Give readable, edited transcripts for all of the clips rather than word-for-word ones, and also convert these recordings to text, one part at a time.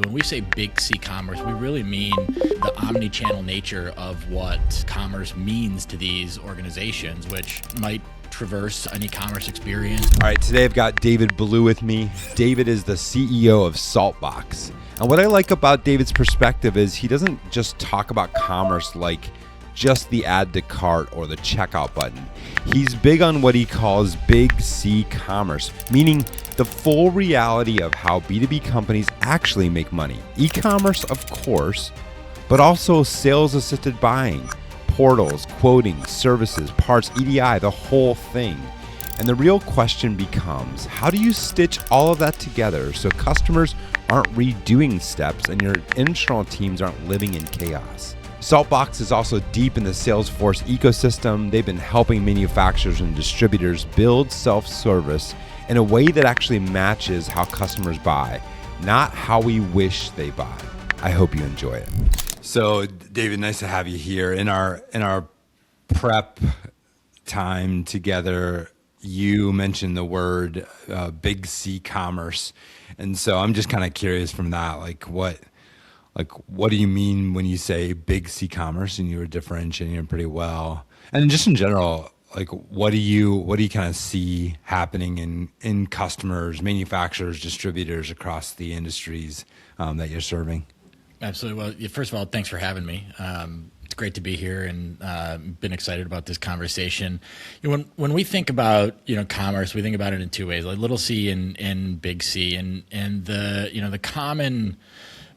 when we say big C commerce, we really mean the omnichannel nature of what commerce means to these organizations, which might traverse an e-commerce experience. All right, today I've got David Ballou with me. David is the CEO of Saltbox. And what I like about David's perspective is he doesn't just talk about commerce like just the add to cart or the checkout button. He's big on what he calls big C commerce, meaning the full reality of how B2B companies actually make money. E-commerce, of course, but also sales assisted buying, portals, quoting, services, parts, EDI, the whole thing. And the real question becomes, how do you stitch all of that together so customers aren't redoing steps and your internal teams aren't living in chaos? Saltbox is also deep in the Salesforce ecosystem. They've been helping manufacturers and distributors build self-service in a way that actually matches how customers buy, not how we wish they buy. I hope you enjoy it. So, David, nice to have you here. In our prep time together, you mentioned the word big C commerce, and so I'm just kind of curious from that, what do you mean when you say big C commerce? And you were differentiating it pretty well. And just in general, what do you kind of see happening in customers, manufacturers, distributors across the industries that you're serving? Absolutely. Well, first of all, thanks for having me. It's great to be here, and been excited about this conversation. When we think about commerce, we think about it in two ways: like little c and big C, and the common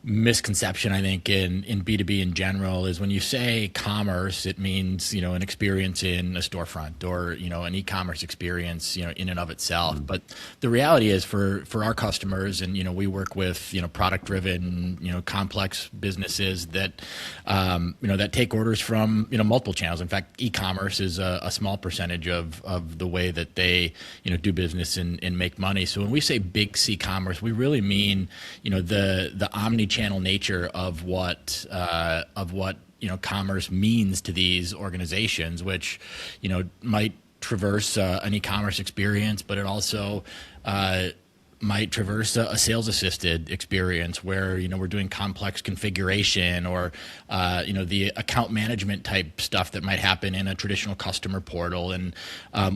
misconception, I think, in B2B in general is when you say commerce, it means an experience in a storefront or an e-commerce experience in and of itself. Mm-hmm. But the reality is for our customers, and we work with product driven complex businesses that that take orders from multiple channels. In fact, e-commerce is a small percentage of the way that they do business and make money. So when we say big C commerce, we really mean the omni-channel nature of what commerce means to these organizations, which might traverse an e-commerce experience, but it also might traverse a sales assisted experience where we're doing complex configuration or the account management type stuff that might happen in a traditional customer portal. And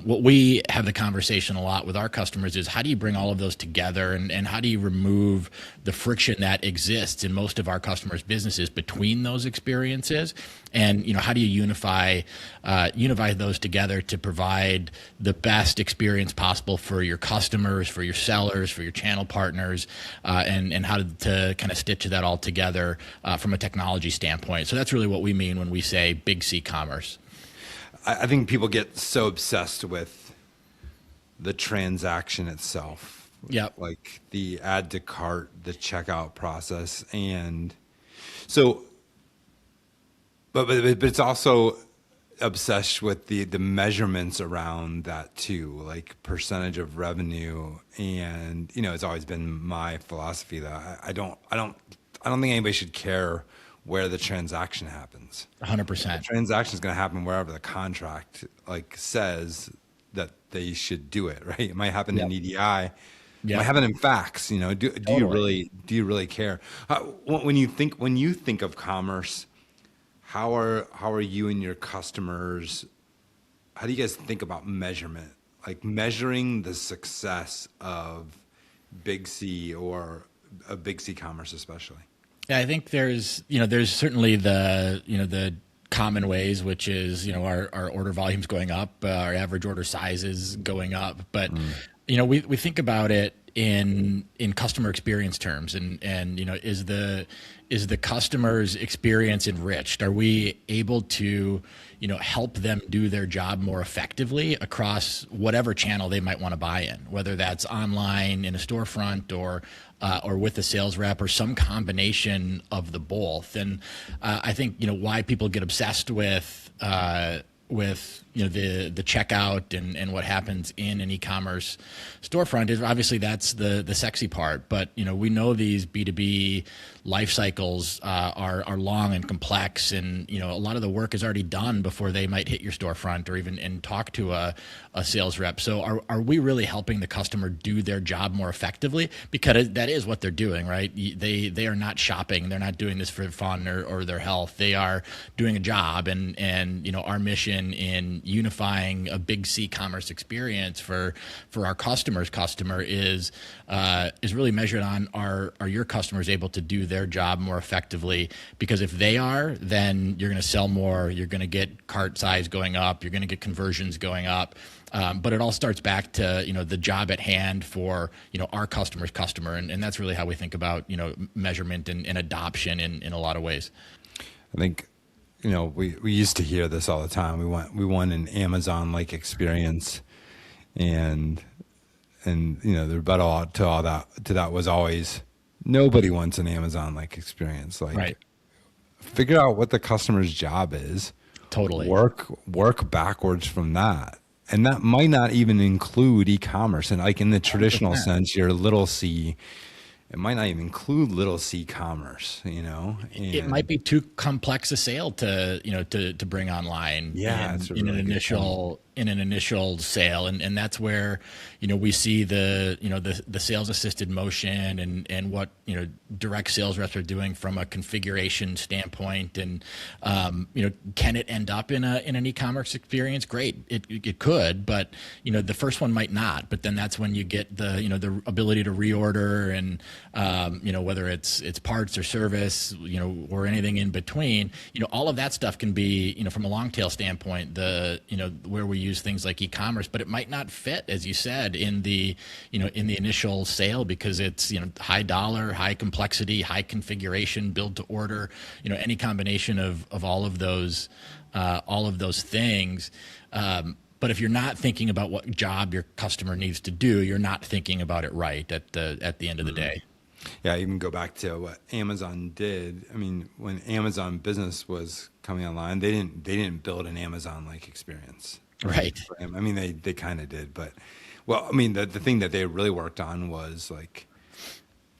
what we have the conversation a lot with our customers is, how do you bring all of those together, and how do you remove the friction that exists in most of our customers' businesses between those experiences, and how do you unify those together to provide the best experience possible for your customers, for your sellers, for your channel partners, and how to kind of stitch that all together from a technology standpoint. So that's really what we mean when we say big C commerce. I think people get so obsessed with the transaction itself. Yeah. Like the add to cart, the checkout process. And so, but it's also obsessed with the measurements around that too, like percentage of revenue. And it's always been my philosophy that I don't think anybody should care where the transaction happens. 100%. The transaction is going to happen wherever the contract says that they should do it, right? It might happen in EDI. It might happen in fax. Do you really care? When you think of commerce, how are you and your customers? How do you guys think about measurement? Like measuring the success of big C or a big C commerce, especially. Yeah, I think there's certainly the common ways, which is our order volumes going up, our average order sizes going up, but we think about it in customer experience terms, and is the customer's experience enriched? Are we able to help them do their job more effectively across whatever channel they might want to buy in, whether that's online in a storefront or with a sales rep or some combination of the both? And I think why people get obsessed with with the checkout and what happens in an e-commerce storefront is obviously that's the sexy part, but we know these B2B life cycles are long and complex, and a lot of the work is already done before they might hit your storefront or even and talk to a sales rep. So are we really helping the customer do their job more effectively? Because that is what they're doing, right? They are not shopping, they're not doing this for fun or their health. They are doing a job, and our mission in unifying a big C commerce experience for our customer is really measured on are your customers able to do their job more effectively? Because if they are, then you're going to sell more, you're going to get cart size going up, you're going to get conversions going up. But it all starts back to the job at hand for our customer's customer, and that's really how we think about measurement and adoption in a lot of ways. I think we used to hear this all the time. We want an Amazon-like experience, and the rebuttal to that was always nobody wants an Amazon-like experience. Like, right. Figure out what the customer's job is. Totally. Work backwards from that. And that might not even include e-commerce. And like in the traditional 100%. Sense, your little c, it might not even include little c commerce, it might be too complex a sale to bring online. Yeah. In an initial sale. And that's where, we see the sales assisted motion and what, direct sales reps are doing from a configuration standpoint. And, can it end up in an e-commerce experience? Great. It could, but, the first one might not, but then that's when you get the ability to reorder and, whether it's parts or service, or anything in between, all of that stuff can be, from a long tail standpoint, where we use things like e-commerce, but it might not fit, as you said, in the initial sale because it's high dollar, high complexity, high configuration, build to order, any combination of all of those things. But if you're not thinking about what job your customer needs to do, you're not thinking about it right at the end of the day. Yeah, even go back to what Amazon did. I mean, when Amazon Business was coming online, they didn't build an Amazon-like experience. Right. I mean, they kind of did, but the thing that they really worked on was like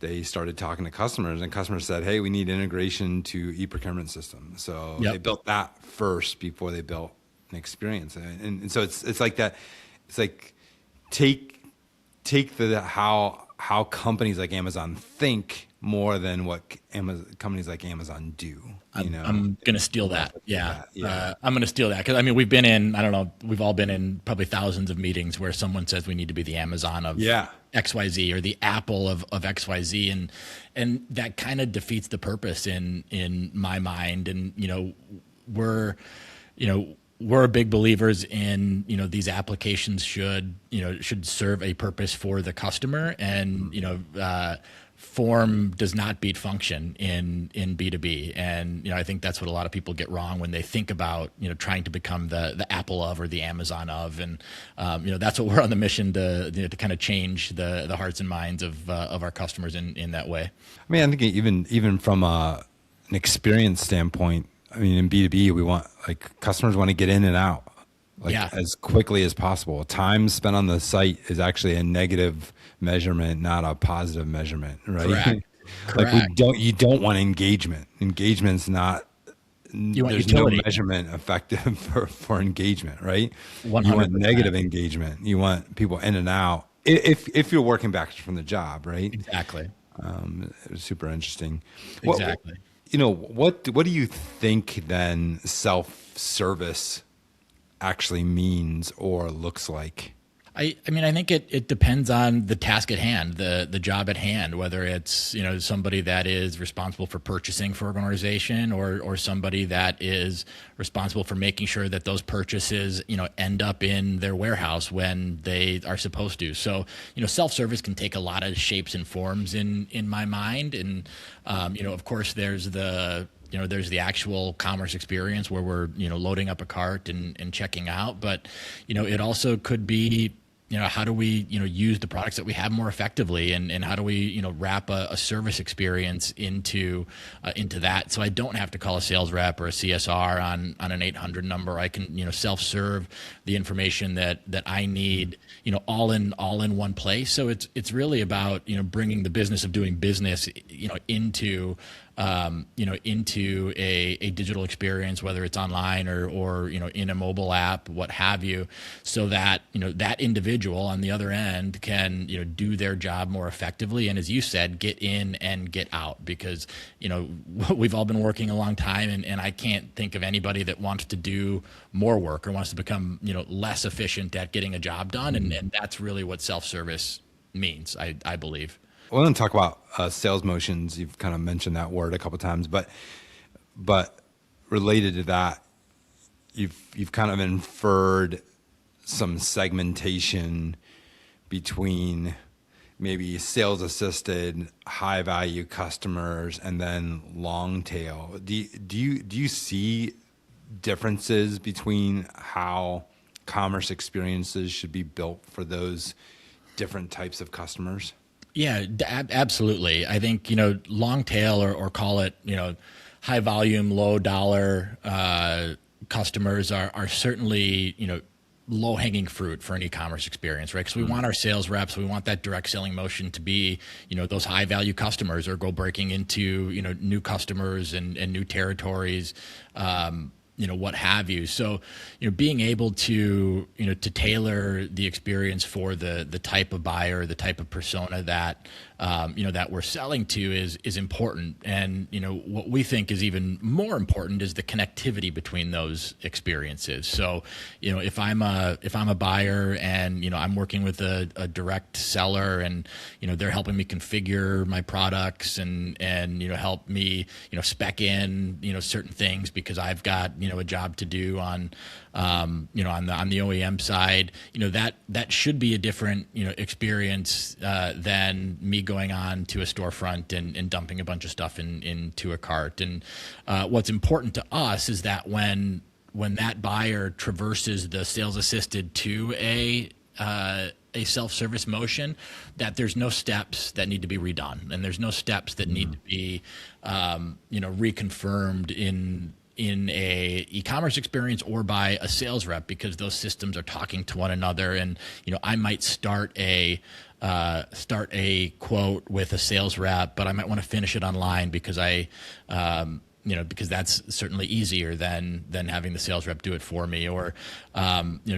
they started talking to customers, and customers said, "Hey, we need integration to e-procurement system." So They built that first before they built an experience, and so it's like that. It's like take the how companies like Amazon think more than what companies like Amazon do. I'm going to steal that. Yeah. I'm going to steal that because we've been in, I don't know, we've all been in probably thousands of meetings where someone says we need to be the Amazon of XYZ or the Apple of XYZ, and that kind of defeats the purpose in my mind. And we're big believers in these applications should serve a purpose for the customer, and form does not beat function in B2B. And I think that's what a lot of people get wrong when they think about trying to become the Apple of or the Amazon of, and that's what we're on the mission to kind of change the hearts and minds of our customers in that way. I mean, I think even from an experience standpoint, in B2B, we want customers want to get in and out as quickly as possible. Time spent on the site is actually a negative measurement, not a positive measurement, right? Correct. You don't want engagement. Engagement's not. There's utility. No measurement effective for engagement, right? 100%. You want negative engagement. You want people in and out. If you're working backwards from the job, right? Exactly. It was super interesting. Exactly. What do you think then self-service actually means or looks like? I think it depends on the task at hand, the job at hand, whether it's somebody that is responsible for purchasing for an organization or somebody that is responsible for making sure that those purchases end up in their warehouse when they are supposed to. So self-service can take a lot of shapes and forms in my mind, and of course there's the actual commerce experience where we're loading up a cart and checking out, but it also could be how do we, use the products that we have more effectively, and how do we, wrap a service experience into that, so I don't have to call a sales rep or a CSR on an 800 number. I can, self-serve the information that I need, all in one place. So it's really about, bringing the business of doing business, into into a digital experience, whether it's online or in a mobile app, what have you, so that that individual on the other end can do their job more effectively, and, as you said, get in and get out, because we've all been working a long time, and I can't think of anybody that wants to do more work or wants to become less efficient at getting a job done, and that's really what self-service means, I believe. I want to talk about sales motions. You've kind of mentioned that word a couple of times, but related to that, you've kind of inferred some segmentation between maybe sales assisted, high value customers, and then long tail. Do you see differences between how commerce experiences should be built for those different types of customers? Yeah, absolutely. I think, long tail, or call it, high volume, low dollar customers are certainly, low hanging fruit for an e-commerce experience, right? Because we want our sales reps, we want that direct selling motion to be, those high value customers, or go breaking into, new customers and new territories, what have you. So, being able to, to tailor the experience for the type of buyer, the type of persona that, that we're selling to is important. And, what we think is even more important is the connectivity between those experiences. So, if I'm a buyer and, I'm working with a direct seller, and, they're helping me configure my products and, help me, spec in, certain things because I've got, a job to do on the OEM side, that should be a different, experience than me going on to a storefront and dumping a bunch of stuff into a cart. And what's important to us is that when that buyer traverses the sales assisted to a self-service motion, that there's no steps that need to be redone, and there's no steps that need to be reconfirmed in a e-commerce experience or by a sales rep, because those systems are talking to one another. And I might start a quote with a sales rep, but I might want to finish it online because because that's certainly easier than having the sales rep do it for me, or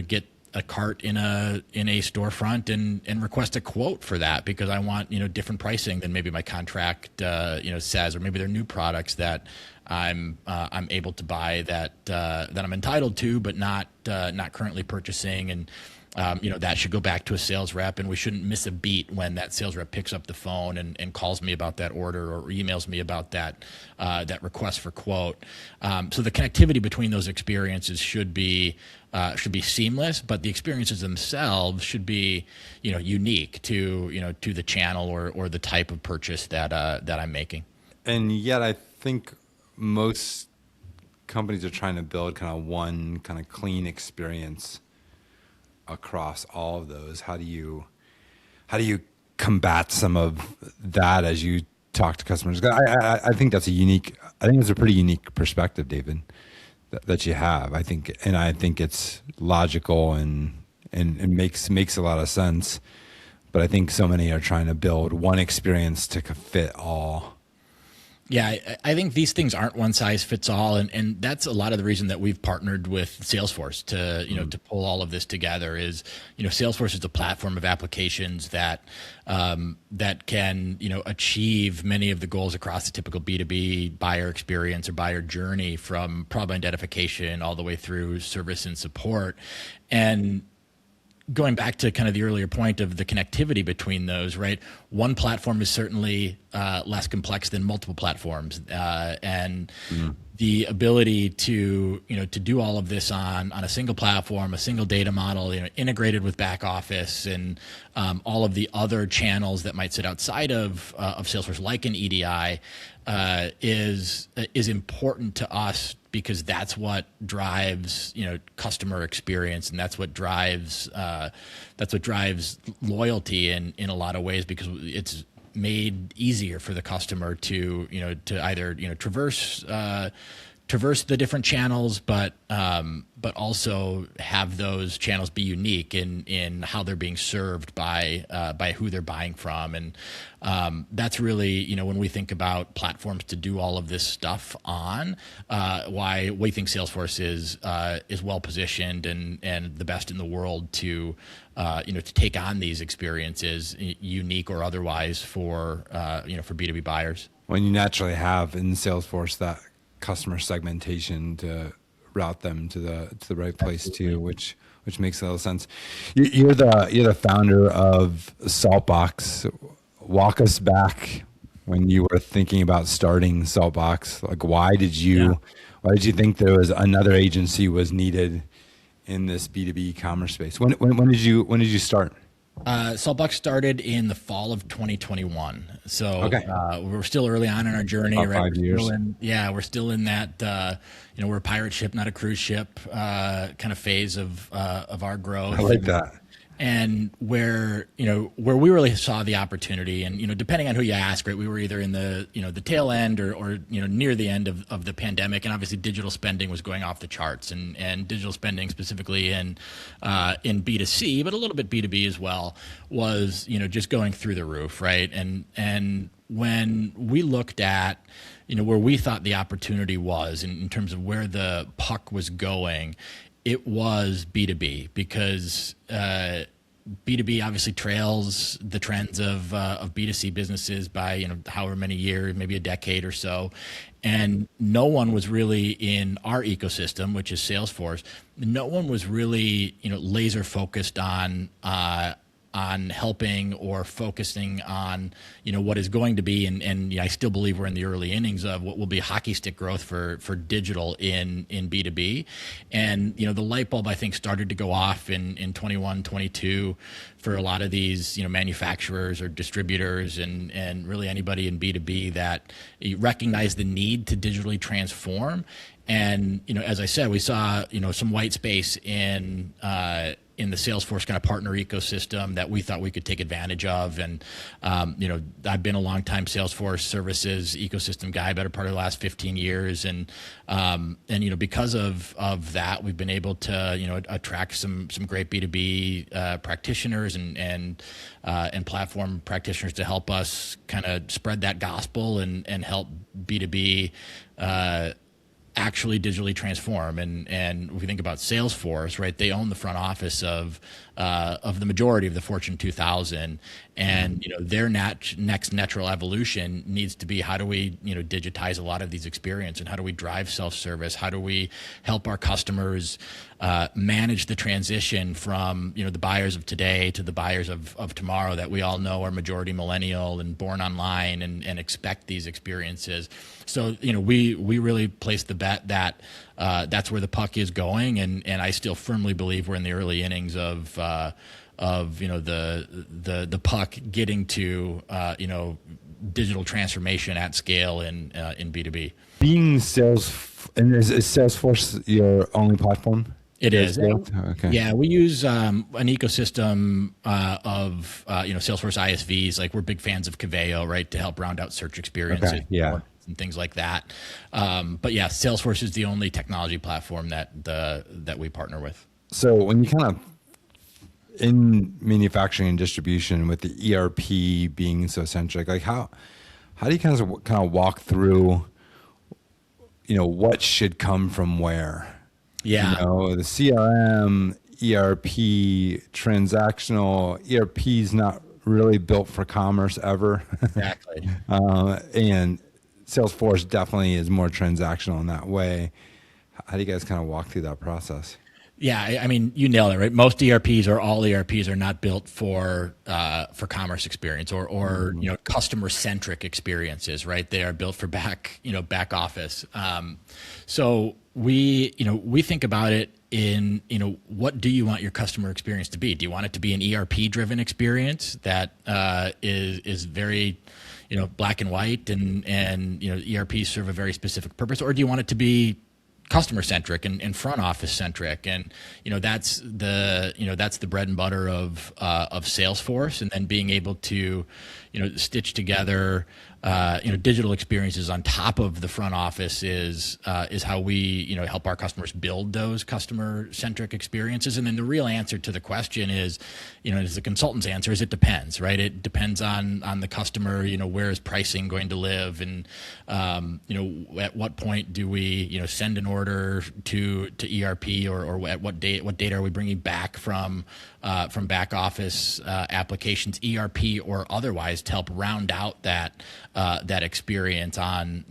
get a cart in a storefront and request a quote for that because I want different pricing than maybe my contract says, or maybe they're new products that I'm able to buy that I'm entitled to, but not currently purchasing. And that should go back to a sales rep, and we shouldn't miss a beat when that sales rep picks up the phone and calls me about that order, or emails me about that request for quote. So the connectivity between those experiences should be seamless, but the experiences themselves should be unique to the channel or the type of purchase that I'm making. And yet, I think most companies are trying to build kind of one kind of clean experience across all of those. How do you combat some of that as you talk to customers? I think that's a pretty unique perspective, David, that you have. I think it's logical and makes a lot of sense. But I think so many are trying to build one experience to fit all. Yeah, I think these things aren't one size fits all, and that's a lot of the reason that we've partnered with Salesforce to pull all of this together. Is Salesforce is a platform of applications that can achieve many of the goals across the typical B2B buyer experience or buyer journey, from problem identification all the way through service and support. And going back to kind of the earlier point of the connectivity between those, right? One platform is certainly less complex than multiple platforms, and the ability to do all of this on a single platform, a single data model, integrated with back office and all of the other channels that might sit outside of Salesforce, like an EDI, is important to us because that's what drives, customer experience, and that's what drives loyalty in a lot of ways, because it's made easier for the customer to either traverse the different channels, but also have those channels be unique in how they're being served by who they're buying from. And that's really, when we think about platforms to do all of this stuff on, why we think Salesforce is well positioned and the best in the world to take on these experiences, unique or otherwise, for B2B buyers. When you naturally have in Salesforce that customer segmentation to route them to the right place too, which makes a little sense. You're the founder of Saltbox. Walk us back when you were thinking about starting Saltbox. Like, why did you think there was another agency was needed in this B2B commerce space? When did you start? Saltbox started in the fall of 2021. So okay. We're still early on in our journey. About right? 5 years. We're still in that, we're a pirate ship, not a cruise ship, kind of phase of our growth. I like that. And where we really saw the opportunity, and depending on who you ask, right, we were either in the the tail end or near the end of the pandemic, and obviously digital spending was going off the charts, and digital spending specifically in B2C, but a little bit B2B as well, was just going through the roof, right? And when we looked at where we thought the opportunity was in terms of where the puck was going, it was B2B, because B2B obviously trails the trends of B2C businesses by however many years, maybe a decade or so, and no one was really in our ecosystem, which is Salesforce. No one was really laser focused on helping or focusing on what is going to be, and I still believe we're in the early innings of what will be hockey stick growth for digital in B2B. And the light bulb, I think, started to go off in 21, 22 for a lot of these manufacturers or distributors and really anybody in B2B that recognize the need to digitally transform. And as I said, we saw some white space in the Salesforce kind of partner ecosystem that we thought we could take advantage of. And, I've been a longtime Salesforce services ecosystem guy, better part of the last 15 years. And because of that, we've been able to, attract some great B2B practitioners and platform practitioners to help us kind of spread that gospel and help B2B actually digitally transform. And if we think about Salesforce, right, they own the front office of the majority of the Fortune 2000, and their next natural evolution needs to be, how do we digitize a lot of these experiences, and how do we drive self-service? How do we help our customers manage the transition from the buyers of today to the buyers of tomorrow that we all know are majority millennial and born online and expect these experiences. So we really placed the bet that that's where the puck is going, and I still firmly believe we're in the early innings of the puck getting to digital transformation at scale in B2B. Being and is Salesforce your only platform? It is. Okay. Yeah, we use an ecosystem of Salesforce ISVs. Like, we're big fans of Coveo, right, to help round out search experiences. Okay. Yeah. And things like that. But yeah, Salesforce is the only technology platform that we partner with. So when you kind of in manufacturing and distribution, with the ERP being so centric, like how do you kind of walk through, what should come from where? Yeah. The CRM, ERP, transactional. ERP is not really built for commerce ever. Exactly. And Salesforce definitely is more transactional in that way. How do you guys kind of walk through that process? Yeah, I mean, you nailed it, right? Most ERPs or all ERPs are not built for commerce experience or customer centric experiences, right? They are built for back office. So we think about it in what do you want your customer experience to be? Do you want it to be an ERP driven experience that is very black and white and ERPs serve a very specific purpose, or do you want it to be customer centric and front office centric, and that's the bread and butter of Salesforce, and then being able to stitch together digital experiences on top of the front office is how we help our customers build those customer centric experiences. And then the real answer to the question is, as the consultant's answer is, it depends, right? It depends on the customer. Where is pricing going to live, and at what point do we send an order to ERP, or at what data are we bringing back from back office applications, ERP or otherwise, to help round out that experience on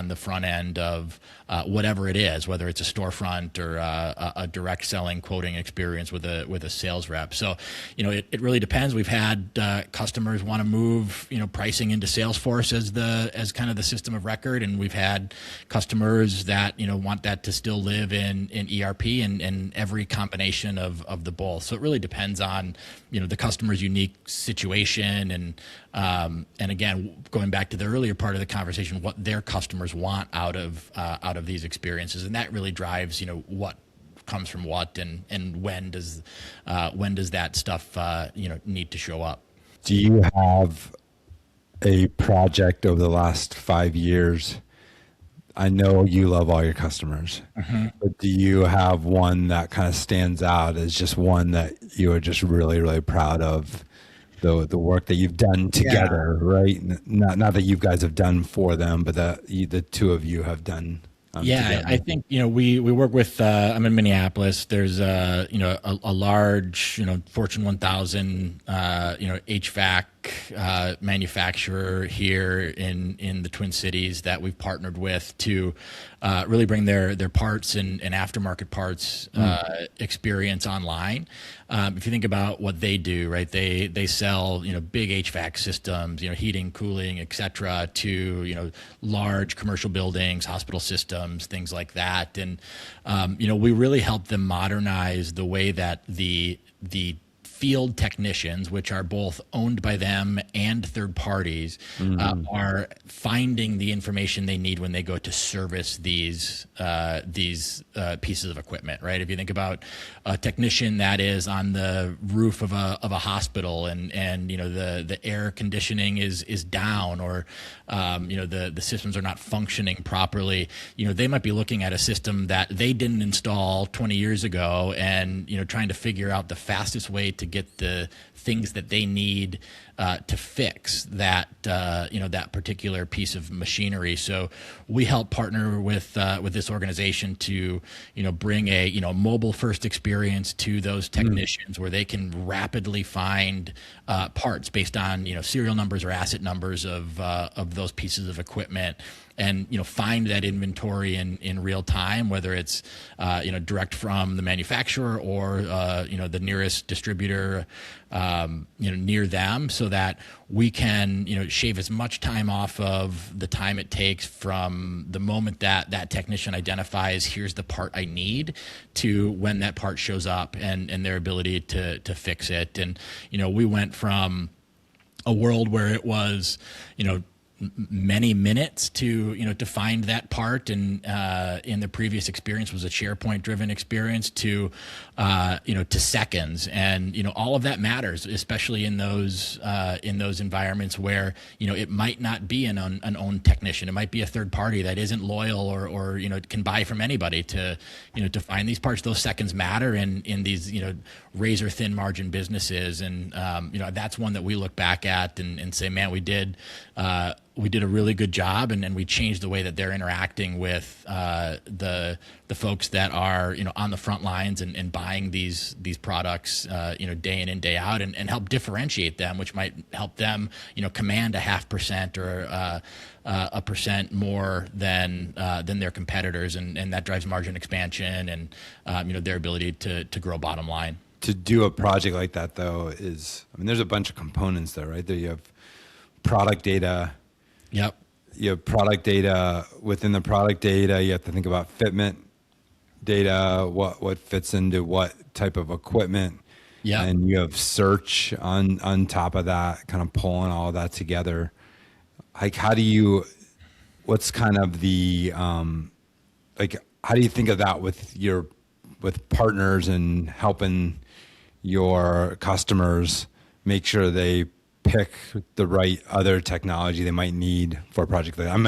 the front end of whatever it is, whether it's a storefront or a direct selling quoting experience with a sales rep. So it really depends. We've had customers want to move pricing into Salesforce as kind of the system of record, and we've had customers that want that to still live in ERP, and every combination of the both. So it really depends on the customer's unique situation, and again, going back to the earlier part of the conversation, what their customers want out of these experiences, and that really drives what comes from what, and when does that stuff need to show up. Do you have a project over the last 5 years? I know you love all your customers, but do you have one that kind of stands out as just one that you are just really, really proud of? The work that you've done together, right? Not that you guys have done for them, but that the two of you have done. Together. I think we work with. I'm in Minneapolis. There's a large Fortune 1000 HVAC manufacturer here in the Twin Cities that we've partnered with to really bring their parts and aftermarket parts experience online. If you think about what they do, right? They sell big HVAC systems, heating, cooling, etc., to large commercial buildings, hospital systems, things like that. And we really help them modernize the way that the field technicians, which are both owned by them and third parties, are finding the information they need when they go to service these pieces of equipment. Right? If you think about a technician that is on the roof of a hospital, and the air conditioning is down, or the systems are not functioning properly, they might be looking at a system that they didn't install 20 years ago, and trying to figure out the fastest way to get the things that they need to fix that that particular piece of machinery. So we help partner with this organization to bring a mobile first experience to those technicians, where they can rapidly find parts based on serial numbers or asset numbers of those pieces of equipment, and find that inventory in real time, whether it's direct from the manufacturer or the nearest distributor near them, so that we can shave as much time off of the time it takes from the moment that technician identifies, here's the part I need, to when that part shows up, and their ability to fix it. And we went from a world where it was many minutes to find that part, and in the previous experience was a SharePoint driven experience, to seconds, and all of that matters, especially in those environments where it might not be an owned technician. It might be a third party that isn't loyal, or can buy from anybody to find these parts. Those seconds matter in these razor thin margin businesses, and that's one that we look back at and say, man, we did a really good job, and we changed the way that they're interacting with the folks that are on the front lines and buying these products day in and day out, and help differentiate them, which might help them command a 0.5% or a percent more than their competitors, and that drives margin expansion and their ability to grow bottom line. To do a project like that, though, there's a bunch of components there, right? There you have product data. Yep. You have product data. Within the product data, you have to think about fitment data, what fits into what type of equipment. Yeah. And you have search on top of that, kind of pulling all of that together. Like, what's kind of the, how do you think of that with partners and helping your customers make sure they pick the right other technology they might need for a project like that? I'm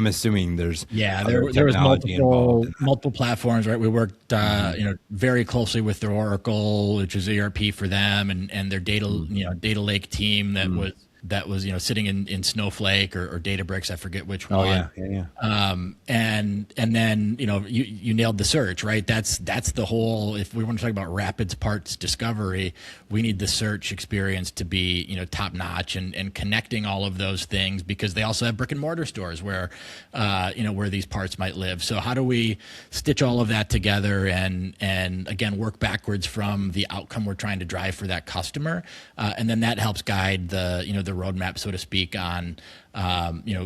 assuming there's There was technology involved in that. multiple platforms, right? We worked very closely with their Oracle, which is ERP for them, and their data lake team that was sitting in Snowflake or Databricks, I forget which one. Oh yeah. And then you nailed the search, right? That's the whole. If we want to talk about Rapids Parts discovery, we need the search experience to be top notch and connecting all of those things, because they also have brick and mortar stores where where these parts might live. So how do we stitch all of that together and again work backwards from the outcome we're trying to drive for that customer, and then that helps guide the roadmap, so to speak, on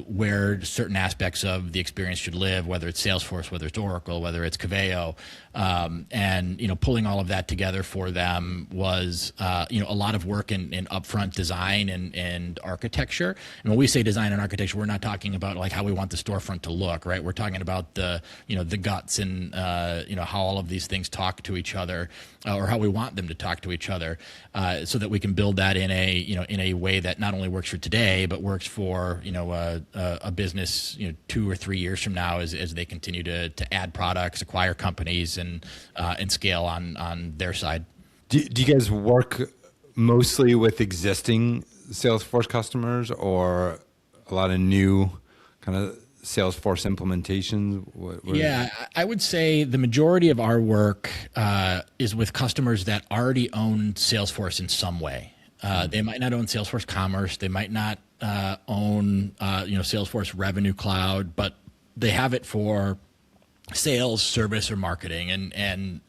where certain aspects of the experience should live, whether it's Salesforce, whether it's Oracle, whether it's Coveo, and pulling all of that together for them was a lot of work in upfront design and architecture. And when we say design and architecture, we're not talking about like how we want the storefront to look, right? We're talking about the guts and how all of these things talk to each other, or how we want them to talk to each other, so that we can build that in a way that not only works for today but works for a business 2 or 3 years from now as they continue to add products, acquire companies, and scale on their side. Do you guys work mostly with existing Salesforce customers or a lot of new kind of Salesforce implementations? Yeah, I would say the majority of our work is with customers that already own Salesforce in some way. They might not own Salesforce Commerce. They might not own Salesforce Revenue Cloud, but they have it for sales, service, or marketing, and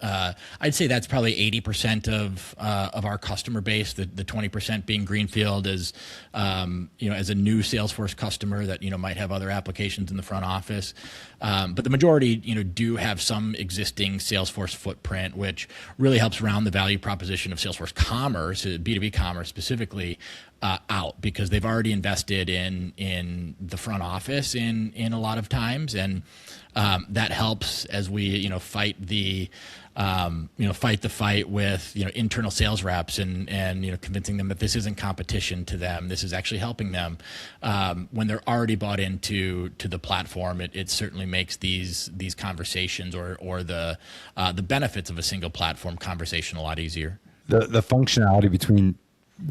I'd say that's probably 80% of our customer base. The 20% being greenfield as as a new Salesforce customer that might have other applications in the front office, but the majority do have some existing Salesforce footprint, which really helps round the value proposition of Salesforce Commerce, B2B commerce specifically, out, because they've already invested in the front office in a lot of times, and that helps as we fight the fight with internal sales reps and convincing them that this isn't competition to them. This is actually helping them. When they're already bought into the platform, it certainly makes these conversations or the benefits of a single platform conversation a lot easier. The functionality between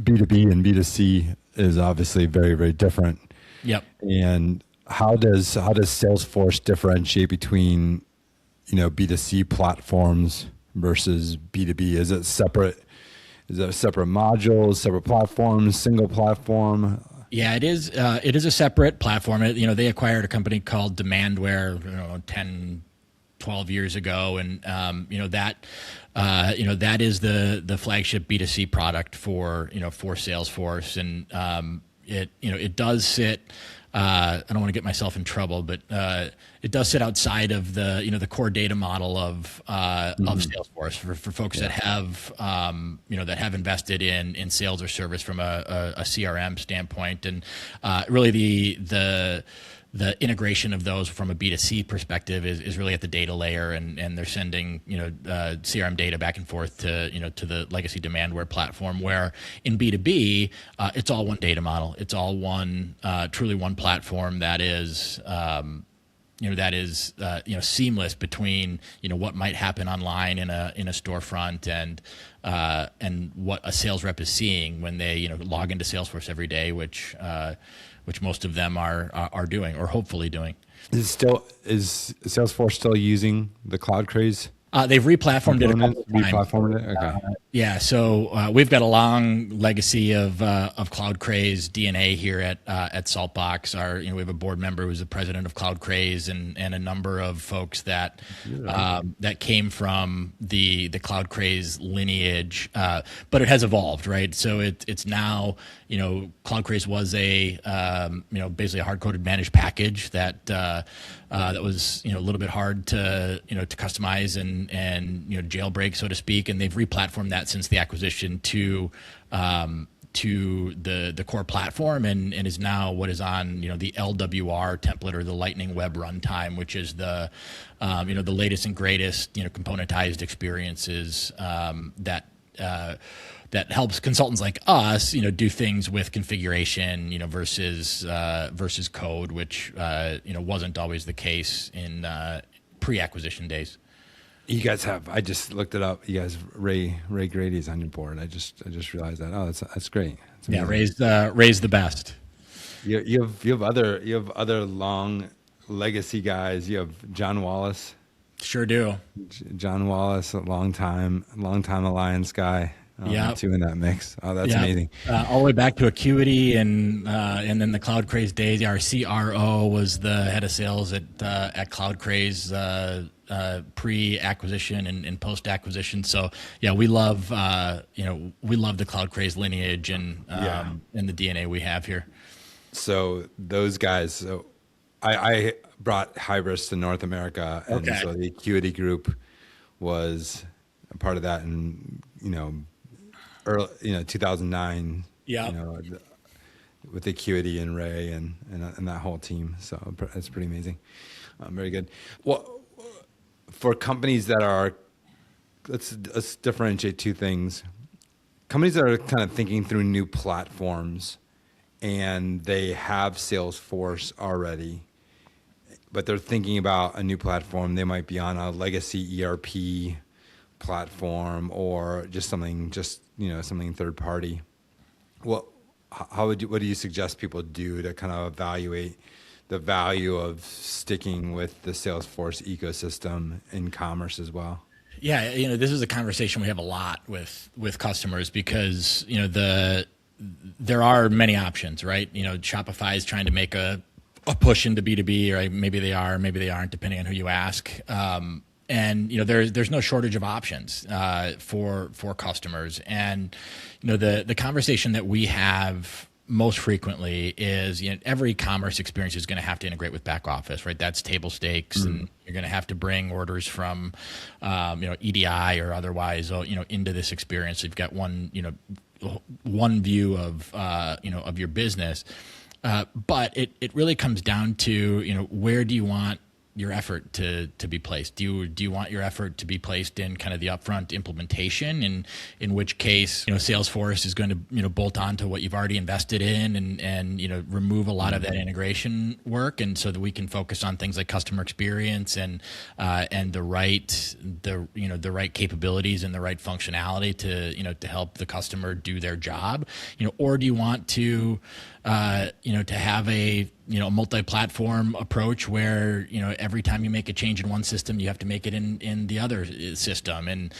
B2B and B2C is obviously very, very different. Yep. And how does Salesforce differentiate between B2C platforms versus B2B? Is it separate modules, separate platforms, single platform? Yeah, it is. It is a separate platform. They acquired a company called Demandware 10, 12 years ago, and that is the flagship B2C product for Salesforce, and it does sit. I don't want to get myself in trouble, but it does sit outside of the core data model of Salesforce for folks that have invested in sales or service from a CRM standpoint, and really the integration of those from a B2C perspective is really at the data layer, and they're sending CRM data back and forth to the legacy Demandware platform, where in B2B it's all one data model. It's all one truly one platform that is seamless between what might happen online in a storefront and what a sales rep is seeing when they log into Salesforce every day, which most of them are doing, or hopefully doing. Is Salesforce still using the Cloud Craze? They've replatformed it a couple of times. Replatformed it? Okay. So we've got a long legacy of Cloud Craze DNA here at Saltbox. We have a board member who's the president of Cloud Craze, and a number of folks that came from the Cloud Craze lineage. But it has evolved, right? So it's now Cloud Craze was a basically a hard-coded managed package that was a little bit hard to customize and jailbreak, so to speak, and they've replatformed that since the acquisition to to the core platform, and is now what is on the LWR template, or the Lightning Web Runtime, which is the the latest and greatest componentized experiences that helps consultants like us, do things with configuration, versus code, which wasn't always the case in pre-acquisition days. You guys have. I just looked it up. You guys, Ray Grady's on your board. I just realized that. Oh, that's great. That's Ray's the best. You have other long legacy guys. You have John Wallace. Sure do. John Wallace, a long time Alliance guy. Yeah, two in that mix. Oh, that's amazing. All the way back to Acuity, and then the Cloud Craze days. Our CRO was the head of sales at Cloud Craze, pre-acquisition and post-acquisition. So we love the Cloud Craze lineage and the DNA we have here. So those guys. So I brought Hybris to North America, and so the Acuity group was a part of that, and early 2009. With Acuity and Ray and that whole team. So it's pretty amazing. Very good. Well, for companies that are, let's differentiate two things. Companies that are kind of thinking through new platforms, and they have Salesforce already, but they're thinking about a new platform. They might be on a legacy ERP platform, or just something third party. What do you suggest people do to kind of evaluate the value of sticking with the Salesforce ecosystem in commerce as well? Yeah, this is a conversation we have a lot with customers, because there are many options, right? Shopify is trying to make a push into B2B, right? Maybe they are, maybe they aren't, depending on who you ask. And there's no shortage of options for customers. And the conversation that we have most frequently is every commerce experience is going to have to integrate with back office, right? That's table stakes, and you're going to have to bring orders from EDI or otherwise into this experience. So you've got one view of your business, but it really comes down to where do you want your effort to be placed? Do you want your effort to be placed in kind of the upfront implementation, and in which case Salesforce is going to bolt on to what you've already invested in, and remove a lot of that integration work, and so that we can focus on things like customer experience and the right capabilities and the right functionality to help the customer do their job, or do you want to have a multi-platform approach where every time you make a change in one system, you have to make it in the other system, and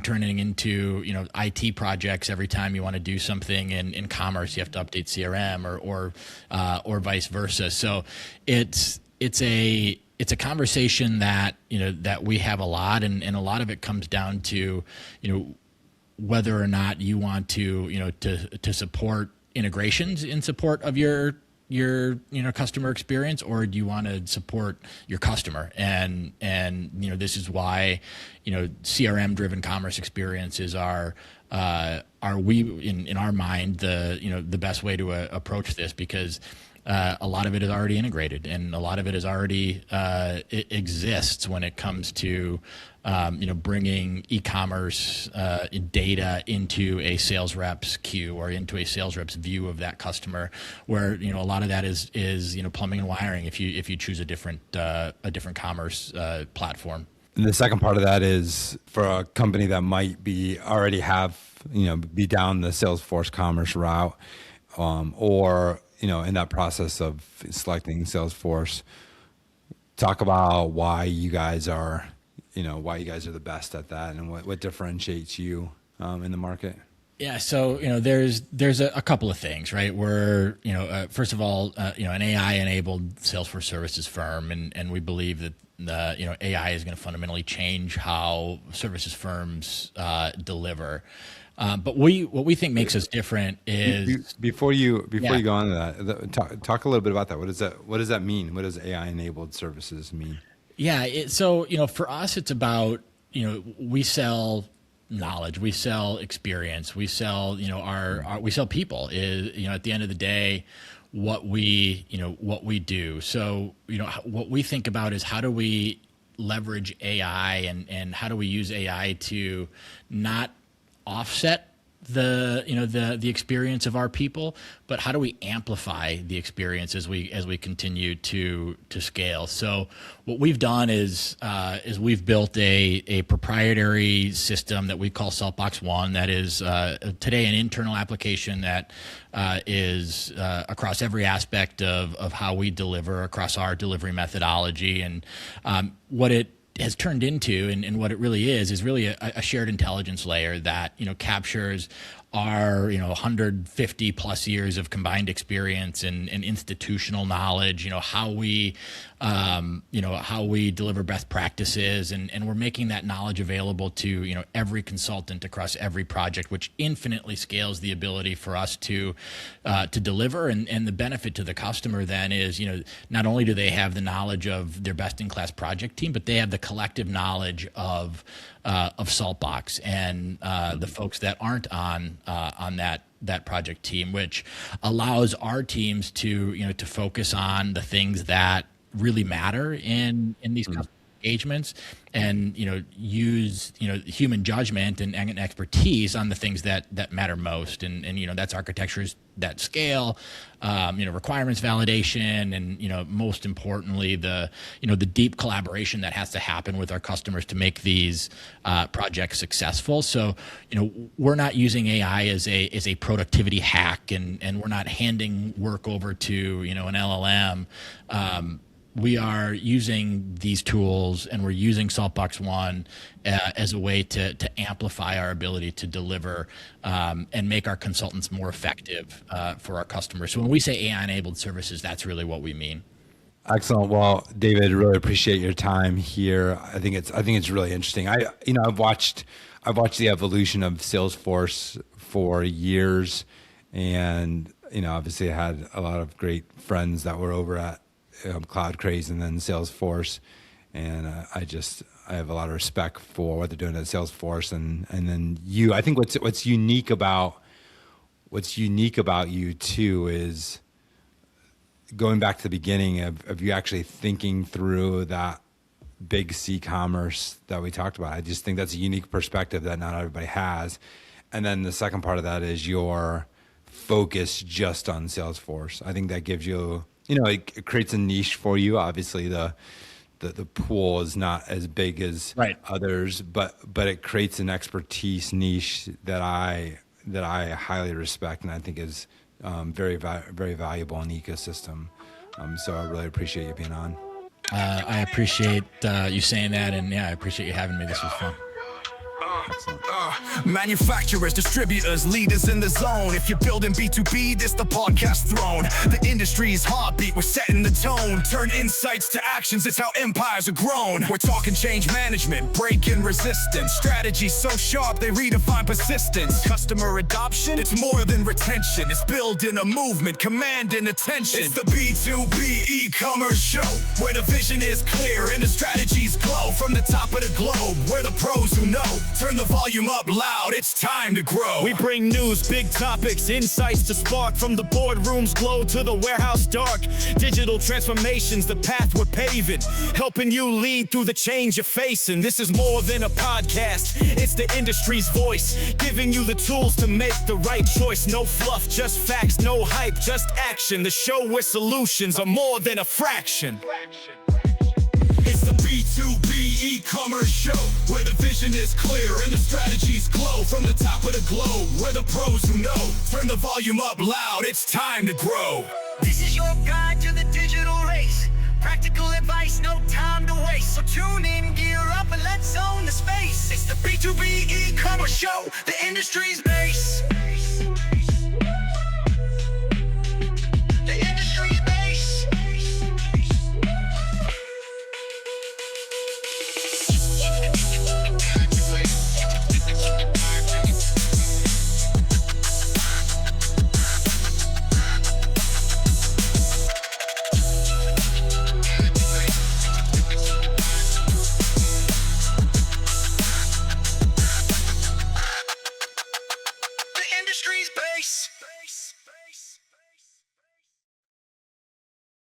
turning into IT projects every time you want to do something in commerce, you have to update CRM or vice versa. So it's a conversation that that we have a lot, and a lot of it comes down to whether or not you want to support integrations in support of your customer experience, or do you want to support your customer? And this is why CRM driven commerce experiences are we in our mind the best way to approach this, because a lot of it is already integrated, and a lot of it is already it exists when it comes to bringing e-commerce data into a sales rep's queue, or into a sales rep's view of that customer, where a lot of that is plumbing and wiring if you choose a different commerce platform. And the second part of that is for a company that might be already have be down the Salesforce commerce route, or in that process of selecting Salesforce. Talk about why you guys are the best at that, and what differentiates you in the market. Yeah, so there's a couple of things, right? We're first of all an AI-enabled Salesforce services firm, and we believe that AI is going to fundamentally change how services firms deliver. But what we think makes us different is before you go on to that, talk a little bit about that. What does that mean? What does AI-enabled services mean? Yeah, so for us, it's about we sell knowledge. We sell experience. We sell, we sell people. Is, at the end of the day, what we do. So, what we think about is how do we leverage AI and how do we use AI to not offset the experience of our people, but how do we amplify the experience as we continue to scale? So what we've done is we've built a proprietary system that we call Saltbox One that is today an internal application that is across every aspect of how we deliver across our delivery methodology. And what it has turned into and what it really is really a shared intelligence layer that captures our 150 plus years of combined experience and institutional knowledge, how we deliver best practices, and we're making that knowledge available to every consultant across every project, which infinitely scales the ability for us to deliver. And the benefit to the customer then is not only do they have the knowledge of their best in class project team, but they have the collective knowledge of Saltbox and the folks that aren't on that project team, which allows our teams to to focus on the things that really matter in these customer engagements, and use human judgment and expertise on the things that matter most, and that's architectures that scale, requirements validation, and most importantly the deep collaboration that has to happen with our customers to make these projects successful. So we're not using AI as a productivity hack, and we're not handing work over to an LLM. We are using these tools, and we're using Saltbox One as a way to amplify our ability to deliver and make our consultants more effective for our customers. So when we say AI-enabled services, that's really what we mean. Excellent. Well, David, really appreciate your time here. I think it's really interesting. I've watched the evolution of Salesforce for years, and obviously I had a lot of great friends that were over at Cloud Craze and then Salesforce, and I have a lot of respect for what they're doing at Salesforce, and then you. I think what's unique about you too is going back to the beginning of you actually thinking through that big C commerce that we talked about. I just think that's a unique perspective that not everybody has. And then the second part of that is your focus just on Salesforce. I think that gives you, it creates a niche for you. Obviously, the pool is not as big as others, but it creates an expertise niche that I highly respect, and I think is very very valuable in the ecosystem. So I really appreciate you being on. I appreciate you saying that, and I appreciate you having me. This was fun. Manufacturers, distributors, leaders in the zone. If you're building B2B, this the podcast throne. The industry's heartbeat, we're setting the tone. Turn insights to actions, it's how empires are grown. We're talking change management, breaking resistance. Strategies so sharp, they redefine persistence. Customer adoption, it's more than retention. It's building a movement, commanding attention. It's the B2B e-commerce show, where the vision is clear and the strategies glow. From the top of the globe, we're the pros who know. Turn the volume up loud, it's time to grow. We bring news, big topics, insights to spark. From the boardroom's glow to the warehouse dark. Digital transformations, the path we're paving. Helping you lead through the change you're facing. This is more than a podcast, it's the industry's voice. Giving you the tools to make the right choice. No fluff, just facts, no hype, just action. The show where solutions are more than a fraction. It's the B2B e-commerce show, where the vision is clear and the strategies glow. From the top of the globe, we're the pros who know. Turn the volume up loud, it's time to grow. This is your guide to the digital race. Practical advice, no time to waste. So tune in, gear up, and let's own the space. It's the B2B e-commerce show, the industry's base.